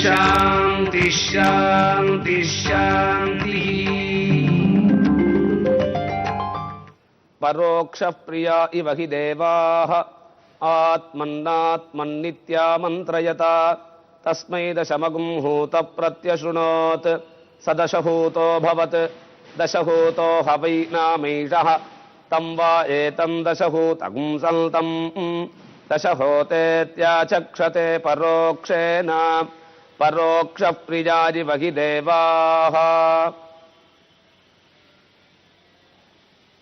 शांति शांति शांति। परोक्ष प्रिया इव हि देवाः आत्मन्नात्मन्नित्या मन्त्रयता तस्मै दशमगुं हूत प्रत्यशृणोत् स दशहूतो भवत् दशहूतो ह वै नामैषः तं वा एतं दशहूतगुं सल्तं दशहोतेत्याचक्षते परोक्षेण परोक्ष प्रियारिव हि देवाः.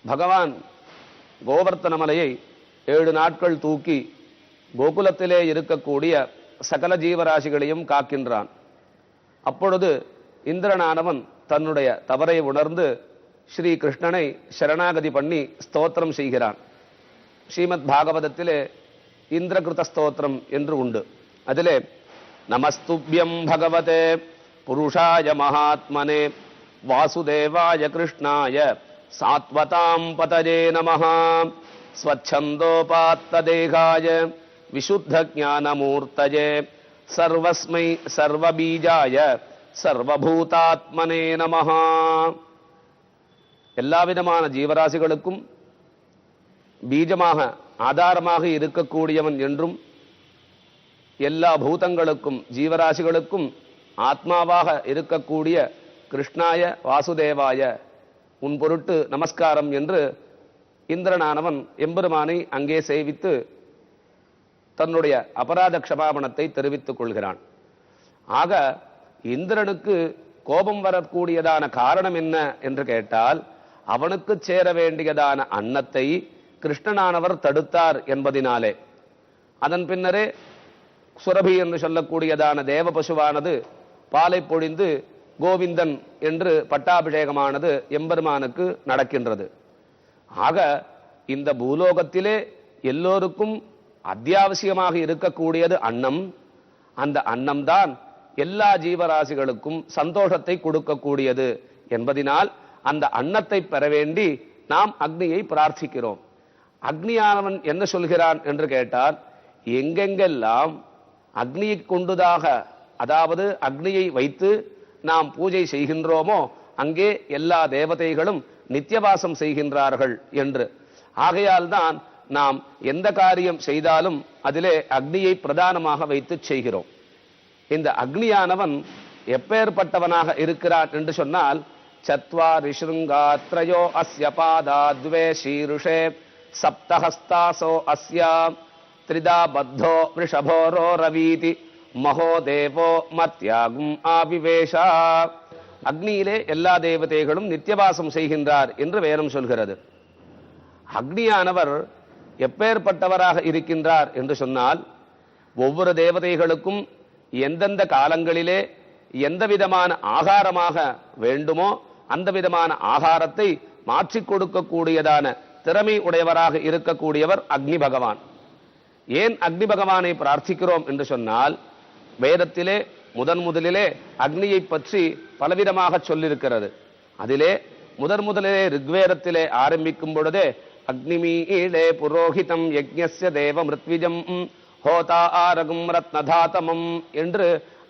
பகவான் கோவர்த்தன மலையை 7 நாட்கள் தூக்கி கோகுலத்திலே இருக்கக்கூடிய சகல ஜீவராசிகளையும் காக்கின்றான். அப்பொழுது இந்திரனானவன் தன்னுடைய தவறை உணர்ந்து ஸ்ரீ கிருஷ்ணனை சரணாகதி பண்ணி ஸ்தோத்திரம் செய்கிறான். ஸ்ரீமத் பாகவதத்திலே இந்திரகிருத ஸ்தோத்திரம் என்று உண்டு. அதிலே நமஸ்துப்யம் பகவதே புருஷாய மகாத்மனே வாசுதேவாய கிருஷ்ணாய சாத்வதாம் பதஜே நமஹ ஸ்வச்சந்தோபாத்ததேகாய விசுத்த ஞானமூர்த்தஜே சர்வஸ்மை சர்வபீஜாய சர்வபூதாத்மனே நமஹ. எல்லா விதமான ஜீவராசிகளுக்கும் பீஜமாக ஆதாரமாக இருக்கக்கூடியவன் என்றும் எல்லா பூதங்களுக்கும் ஜீவராசிகளுக்கும் ஆத்மாவாக இருக்கக்கூடிய கிருஷ்ணாய வாசுதேவாய உன் பொருட்டு நமஸ்காரம் என்று இந்திரனானவன் எம்பெருமானை அங்கே சேவித்து தன்னுடைய அபராத க்ஷமாபணத்தை தெரிவித்துக் கொள்கிறான். ஆக இந்திரனுக்கு கோபம் வரக்கூடியதான காரணம் என்ன என்று கேட்டால், அவனுக்கு சேர வேண்டியதான அன்னத்தை கிருஷ்ணனானவர் தடுத்தார் என்பதினாலே. அதன் பின்னரே சுரபி என்று சொல்லக்கூடியதான தேவ பசுவானது பாலை பொழிந்து கோவிந்தன் என்று பட்டாபிஷேகமானது எம்பெருமானுக்கு நடக்கின்றது. ஆக இந்த பூலோகத்திலே எல்லோருக்கும் அத்தியாவசியமாக இருக்கக்கூடியது அன்னம். அந்த அன்னம்தான் எல்லா ஜீவராசிகளுக்கும் சந்தோஷத்தை கொடுக்கக்கூடியது என்பதினால் அந்த அன்னத்தை பெற வேண்டி நாம் அக்னியை பிரார்த்திக்கிறோம். அக்னியானவன் என்ன சொல்கிறான் என்று கேட்டால், எங்கெங்கெல்லாம் அக்னியை கொண்டுதாக, அதாவது அக்னியை வைத்து நாம் பூஜை செய்கின்றோமோ அங்கே எல்லா தேவதைகளும் நித்தியவாசம் செய்கின்றார்கள் என்று. ஆகையால் தான் நாம் எந்த காரியம் செய்தாலும் அதிலே அக்னியை பிரதானமாக வைத்து செய்கிறோம். இந்த அக்னியானவன் எப்பேற்பட்டவனாக இருக்கிறான் என்று சொன்னால், சத்வாரி ஸ்ருங்காத்ரயோ அஸ்ய பாதாத்வே சீருஷே சப்தஹஸ்தாசோ அஸ்யா த்ரிதா பத்தோ ரிஷபோரோ ரவீதி மகோதேவோ மத்யாகும் ஆவிவேஷா. அக்னியிலே எல்லா தேவதைகளும் நித்தியவாசம் செய்கின்றார் என்று வேதம் சொல்கிறது. அக்னியானவர் எப்பேற்பட்டவராக இருக்கின்றார் என்று சொன்னால், ஒவ்வொரு தேவதைகளுக்கும் எந்தெந்த காலங்களிலே எந்த விதமான ஆகாரமாக வேண்டுமோ அந்த விதமான ஆகாரத்தை மாற்றிக் கொடுக்கக்கூடியதான திறமை உடையவராக இருக்கக்கூடியவர் அக்னி பகவான். ஏன் அக்னி பகவானை பிரார்த்திக்கிறோம் என்று சொன்னால், வேதத்திலே முதலிலே அக்னியை பற்றி பலவிதமாக சொல்லியிருக்கிறது. அதிலே முதலிலே ரிக்வேதத்திலே ஆரம்பிக்கும் பொழுதே அக்னிமீளே புரோஹிதம் யஜ்ஞஸ்ய தேவ மிருத்விஜம் ஹோதா ஆரகும் ரத்னதாதமம் என்று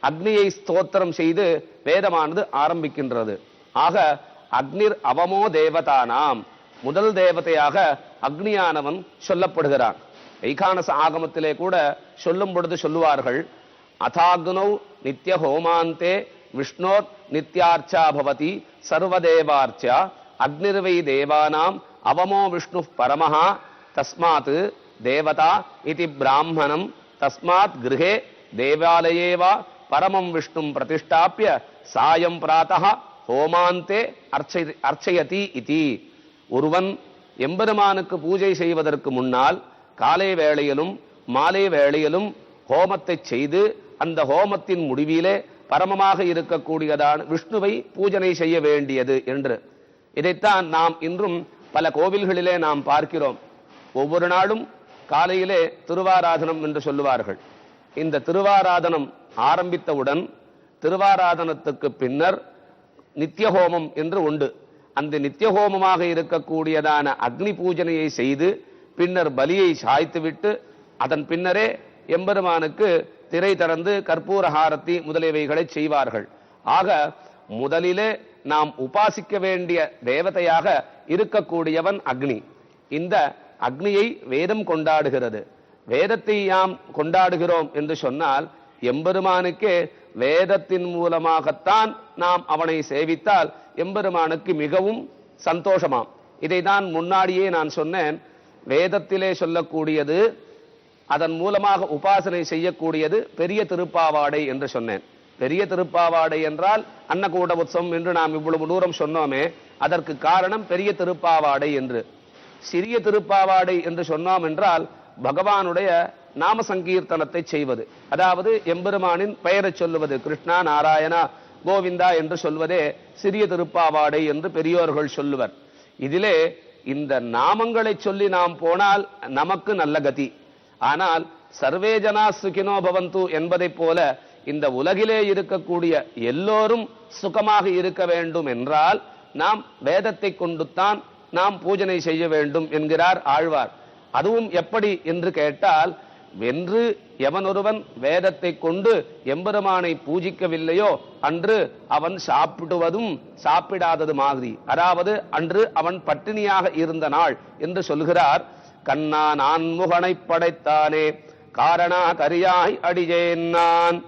அக்னியை ஸ்தோத்திரம் செய்து வேதமானது ஆரம்பிக்கின்றது. ஆக அக்னிர் அவமோ தேவதானாம், முதல் தேவதையாக அக்னியானவன் சொல்லப்படுகிறான். வைகானச ஆகமத்திலே கூட சொல்லும் பொழுது சொல்லுவார்கள், அதாக்னௌ நித்ய ஹோமாந்தே விஷ்ணோர் நித்யார்ச்சா பவதி சர்வதேவார்ச்சா அக்னிர்வை தேவானாம் அவமோ விஷ்ணு பரமஹா தஸ்மாத் தேவதா இதி பிராமணம் தஸ்மாத் கிருஹே தேவாலயேவா பரமம் விஷ்ணும் பிரதிஷ்டாப்பிய சாயம் பிராத்தஹ ஹோமாந்தே அர்ச்சயதி இதி. ஒருவன் எம்பெருமானுக்கு பூஜை செய்வதற்கு முன்னால் காலை வேளையிலும் மாலை வேளையிலும் ஹோமத்தை செய்து அந்த ஹோமத்தின் முடிவிலே பரமமாக இருக்கக்கூடியதான விஷ்ணுவை பூஜனை செய்ய வேண்டியது என்று. இதைத்தான் நாம் இன்றும் பல கோவில்களிலே நாம் பார்க்கிறோம். ஒவ்வொரு நாளும் காலையிலே திருவாராதனம் என்று சொல்லுவார்கள். இந்த திருவாராதனம் ஆரம்பித்தவுடன் திருவாராதனத்துக்கு பின்னர் நித்தியஹோமம் என்று உண்டு. அந்த நித்தியஹோமமாக இருக்கக்கூடியதான அக்னி பூஜனையை செய்து பின்னர் பலியை சாய்த்துவிட்டு அதன் பின்னரே எம்பெருமானுக்கு திரை திறந்து கற்பூர ஹாரத்தி முதலியவைகளை செய்வார்கள். ஆக முதலிலே நாம் உபாசிக்க வேண்டிய தேவதையாக இருக்கக்கூடியவன் அக்னி. இந்த அக்னியை வேதம் கொண்டாடுகிறது. வேதத்தை யாம் கொண்டாடுகிறோம் என்று சொன்னால் எம்பெருமானுக்கே வேதத்தின் மூலமாகத்தான் நாம் அவனை சேவித்தால் எம்பெருமானுக்கு மிகவும் சந்தோஷமாம். இதைதான் முன்னாடியே நான் சொன்னேன். வேதத்திலே சொல்லக்கூடியது, அதன் மூலமாக உபாசனை செய்யக்கூடியது பெரிய திருப்பாவாடை என்று சொன்னேன். பெரிய திருப்பாவாடை என்றால் அன்னகூட உற்சவம் என்று நாம் இவ்வளவு தூரம் சொன்னோமே, அதற்கு காரணம் பெரிய திருப்பாவாடை என்று. சிறிய திருப்பாவாடை என்று சொன்னோம் என்றால் பகவானுடைய நாம சங்கீர்த்தனத்தை செய்வது, அதாவது எம்பெருமானின் பெயரை சொல்லுவது, கிருஷ்ணா நாராயணா கோவிந்தா என்று சொல்வதே சிறிய திருப்பாவாடை என்று பெரியோர்கள் சொல்லுவர். இதிலே இந்த நாமங்களை சொல்லி நாம் போனால் நமக்கு நல்ல கதி. ஆனால் சர்வே ஜனா சுகினோ பவந்து என்பதை போல இந்த உலகிலே இருக்கக்கூடிய எல்லோரும் சுகமாக இருக்க வேண்டும் என்றால் நாம் வேதத்தை கொண்டுத்தான் நாம் பூஜனை செய்ய வேண்டும் என்கிறார் ஆழ்வார். அதுவும் எப்படி என்று கேட்டால், வென்று எவனொருவன் வேதத்தை கொண்டு எம்பெருமானை பூஜிக்கவில்லையோ அன்று அவன் சாப்பிடுவதும் சாப்பிடாதது மாதிரி, அதாவது அன்று அவன் பட்டினியாக இருந்த நாள் என்று சொல்கிறார். கண்ணா நான் முகனை படைத்தானே காரணா கரியாய் அடியேன் நான்,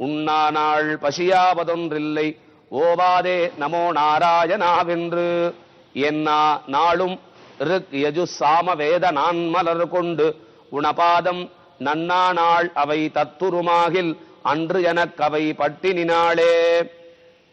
உண்ணா நாள் பசியாவதொன்றில்லை ஓவாதே நமோ நாராயணாவென்று, என்னா நாளும் ரிக் யஜு சாம வேத நான் மலர் கொண்டு உணபாதம் நன்னா நாள் அவை தத்துருமாகில் அன்று எனக்கவை பட்டினினாளே.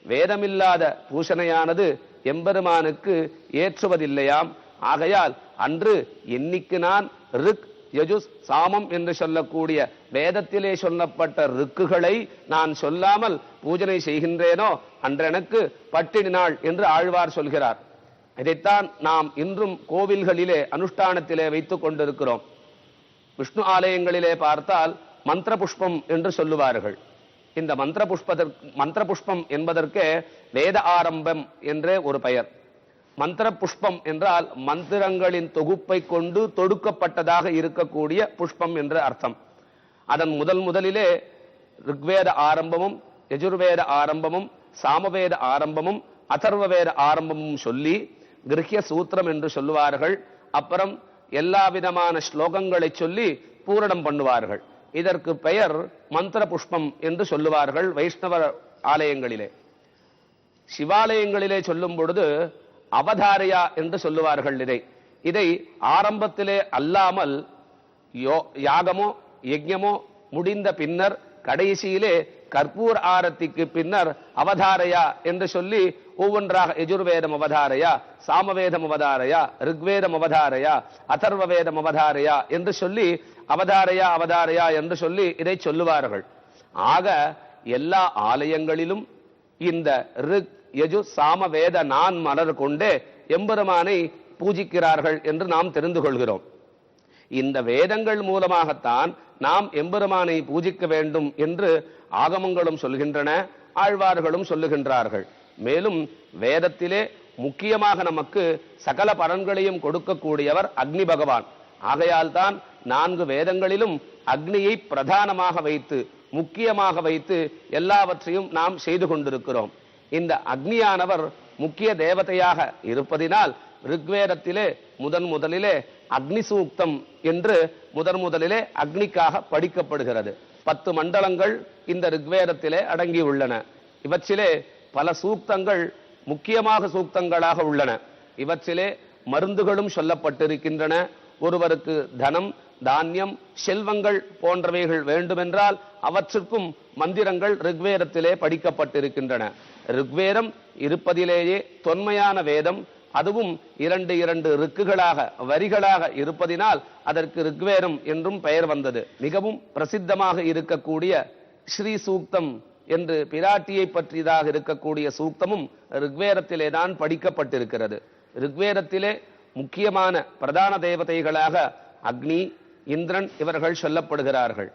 வேதமில்லாத பூஷணையானது எம்பெருமானுக்கு ஏற்றுவதில்லையாம். ஆகையால் அன்று என்னைக்கு நான் ரிக் யஜுஸ் சாமம் என்று சொல்லக்கூடிய வேதத்திலே சொல்லப்பட்ட ரிக்குகளை நான் சொல்லாமல் பூஜனை செய்கின்றேனோ அன்றெனக்கு பட்டினி நாள் என்று ஆழ்வார் சொல்கிறார். இதைத்தான் நாம் இன்றும் கோவில்களிலே அனுஷ்டானத்திலே வைத்துக் கொண்டிருக்கிறோம். விஷ்ணு ஆலயங்களிலே பார்த்தால் மந்திர புஷ்பம் என்று சொல்லுவார்கள். இந்த மந்திர புஷ்பம் என்பதற்கே வேத ஆரம்பம் என்றே ஒரு பெயர். மந்திர புஷ்பம் என்றால் மந்திரங்களின் தொகுப்பை கொண்டு தொடுக்கப்பட்டதாக இருக்கக்கூடிய புஷ்பம் என்று அர்த்தம். அதன் முதலிலே ரிக்வேத ஆரம்பமும் யஜுர்வேத ஆரம்பமும் சாமவேத ஆரம்பமும் அதர்வவேத ஆரம்பமும் சொல்லி கிரஹ்ய சூத்திரம் என்று சொல்லுவார்கள். அப்புறம் எல்லா விதமான ஸ்லோகங்களை சொல்லி பூரணம் பண்ணுவார்கள். இதற்கு பெயர் மந்திர புஷ்பம் என்று சொல்லுவார்கள் வைஷ்ணவ ஆலயங்களிலே. சிவாலயங்களிலே சொல்லும் பொழுது அவதாரையா என்று சொல்லுவார்கள். இதை ஆரம்பத்திலே அல்லாமல் யாகமோ யஜ்ஞமோ முடிந்த பின்னர் கடைசியிலே கற்பூர் ஆரத்திக்கு பின்னர் அவதாரையா என்று சொல்லி ஒவ்வொன்றாக யஜுர்வேதம் அவதாரையா, சாமவேதம் அவதாரையா, ரிக்வேதம் அவதாரையா, அதர்வவேதம் அவதாரையா என்று சொல்லி அவதாரையா அவதாரையா என்று சொல்லி இதை சொல்லுவார்கள். ஆக எல்லா ஆலயங்களிலும் இந்த ரிக் யஜு சாமவேத நான் மலர் கொண்டே எம்பெருமானை பூஜிக்கிறார்கள் என்று நாம் தெரிந்து கொள்கிறோம். இந்த வேதங்கள் மூலமாகத்தான் நாம் எம்பெருமானை பூஜிக்க வேண்டும் என்று ஆகமங்களும் சொல்கின்றன, ஆழ்வார்களும் சொல்லுகின்றார்கள். மேலும் வேதத்திலே முக்கியமாக நமக்கு சகல பலன்களையும் கொடுக்கக்கூடியவர் அக்னி பகவான். ஆகையால் தான் 4 வேதங்களிலும் அக்னியை பிரதானமாக வைத்து முக்கியமாக வைத்து எல்லாவற்றையும் நாம் செய்து கொண்டிருக்கிறோம். இந்த அக்னியானவர் முக்கிய தேவதையாக இருப்பதினால் ரிக்வேதத்திலே முதலிலே அக்னி சூக்தம் என்று முதலிலே அக்னிக்காக படிக்கப்படுகிறது. 10 மண்டலங்கள் இந்த ரிக்வேதத்திலே அடங்கியுள்ளன. இவற்றிலே பல சூக்தங்கள் முக்கியமாக சூக்தங்களாக உள்ளன. இவற்றிலே மருந்துகளும் சொல்லப்பட்டிருக்கின்றன. ஒருவருக்கு தனம், தானியம், செல்வங்கள் போன்றவைகள் வேண்டுமென்றால் அவற்றுக்கும் மந்திரங்கள் ரிக்வேதத்திலே படிக்கப்பட்டிருக்கின்றன. ரிக்வேதம் இருப்பதிலேயே தொன்மையான வேதம். அதுவும் 2 ரிக்குகளாக வரிகளாக இருப்பதினால் அதற்கு ரிக்வேதம் என்றும் பெயர் வந்தது. மிகவும் பிரசித்தமாக இருக்கக்கூடிய ஸ்ரீ சூக்தம் என்று பிராட்டியை பற்றியதாக இருக்கக்கூடிய சூக்தமும் ரிக்வேதத்திலே தான் படிக்கப்பட்டிருக்கிறது. ரிக்வேதத்திலே முக்கியமான பிரதான தேவதைகளாக அக்னி, இந்திரன் இவர்கள் சொல்லப்படுகிறார்கள்.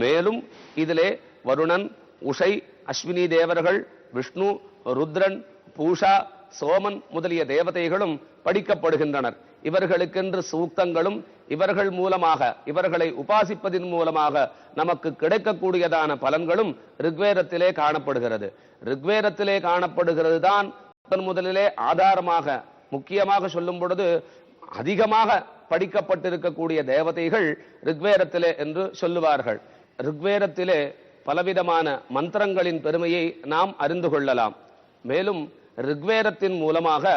மேலும் இதிலே வருணன், உஷை, அஸ்வினி தேவர்கள், விஷ்ணு, ருத்ரன், பூஷா, சோமன் முதலிய தேவதைகளும் படிக்கப்படுகின்றனர். இவர்களுக்கென்று சூக்தங்களும் இவர்கள் மூலமாக இவர்களை உபாசிப்பதின் மூலமாக நமக்கு கிடைக்கக்கூடியதான பலன்களும் ரிக்வேதத்திலே காணப்படுகிறது. ரிக்வேதத்திலே காணப்படுகிறது தான் முதலிலே ஆதாரமாக முக்கியமாக சொல்லும் பொழுது அதிகமாக படிக்கப்பட்டிருக்கக்கூடிய தேவதைகள் ரிக்வேதத்திலே என்று சொல்லுவார்கள். ரிக்வேதத்திலே பலவிதமான மந்திரங்களின் பெருமையை நாம் அறிந்து கொள்ளலாம். மேலும் ரிக்வேதத்தின் மூலமாக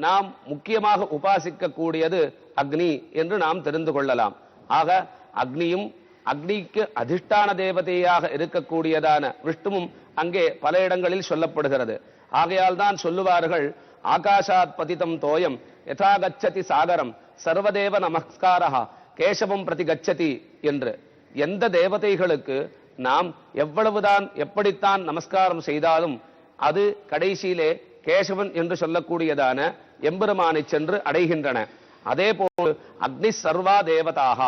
நாம் முக்கியமாக உபாசிக்க கூடியது அக்னி என்று நாம் தெரிந்து கொள்ளலாம். ஆக அக்னியும் அக்னிக்கு அதிஷ்டான தேவதையாக இருக்கக்கூடியதான விஷ்ணுவும் அங்கே பல இடங்களில் சொல்லப்படுகிறது. ஆகையால் தான் சொல்லுவார்கள், ஆகாஷாத் பதிதம் தோயம் யதா கச்சதி சாகரம் சர்வதேவ நமஸ்காரஹ கேசவம் பிரதி கச்சதி என்று. எந்த தேவதைகளுக்கு நாம் எவ்வளவுதான் எப்படித்தான் நமஸ்காரம் செய்தாலும் அது கடைசியிலே கேசவன் என்று சொல்லக்கூடியதான எம்பெருமானை சென்று அடைகின்றன. அதே போல் அக்னி சர்வா தேவதாக,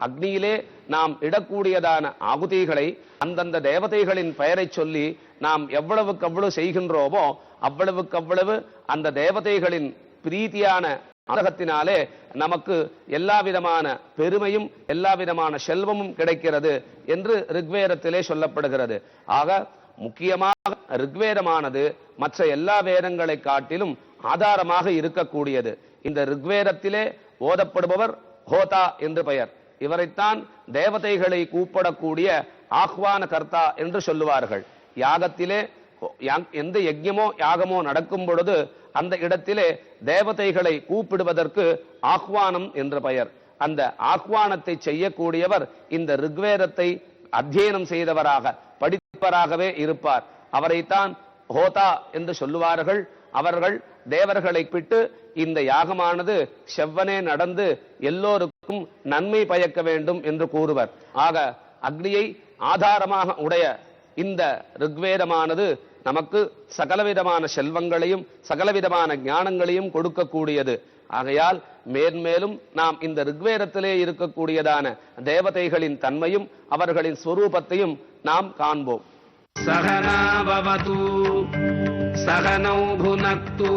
அக்னியிலே நாம் இடக்கூடியதான ஆகுதிகளை அந்தந்த தேவதைகளின் பெயரை சொல்லி நாம் எவ்வளவுக்கு அவ்வளவு செய்கின்றோமோ அவ்வளவுக்கு அவ்வளவு அந்த தேவதைகளின் பிரீதியான அனுகிரகத்தினாலே நமக்கு எல்லா விதமான பெருமையும் எல்லா விதமான செல்வமும் கிடைக்கிறது என்று ரிக்வேதத்திலே சொல்லப்படுகிறது. ஆக முக்கியமாக ரிக்வேதமானது மற்ற எல்லா வேதங்களை காட்டிலும் ஆதாரமாக இருக்கக்கூடியது. இந்த ரிக்வேதத்திலே ஓதப்படுபவர் ஹோதா என்று பெயர். இவரைத்தான் தேவதைகளை கூப்பிடக்கூடிய ஆஹ்வான கர்த்தா என்று சொல்லுவார்கள். யாகத்திலே எந்த யஜ்ஞமோ யாகமோ நடக்கும் பொழுது அந்த இடத்திலே தேவதைகளை கூப்பிடுவதற்கு ஆஹ்வானம் என்று பெயர். அந்த ஆஹ்வானத்தை செய்யக்கூடியவர் இந்த ரிக்வேதத்தை அத்தியனம் செய்தவராக படிப்பவராகவே இருப்பார். அவரைத்தான் ஹோதா என்று சொல்லுவார்கள். அவர்கள் தேவர்களை பிட்டு இந்த யாகமானது செவ்வனே நடந்து எல்லோருக்கும் நன்மை பயக்க வேண்டும் என்று கூறுவர். ஆக அக்னியை ஆதாரமாக உடைய இந்த ரிக்வேதமானது நமக்கு சகலவிதமான செல்வங்களையும் சகலவிதமான ஞானங்களையும் கொடுக்கக்கூடியது. ஆகையால் மேன்மேலும் நாம் இந்த ரிக்வேதத்திலே இருக்கக்கூடியதான தேவதைகளின் தன்மையும் அவர்களின் ஸ்வரூபத்தையும் நாம் காண்போம். சகனா பவது சகனௌ புனக்து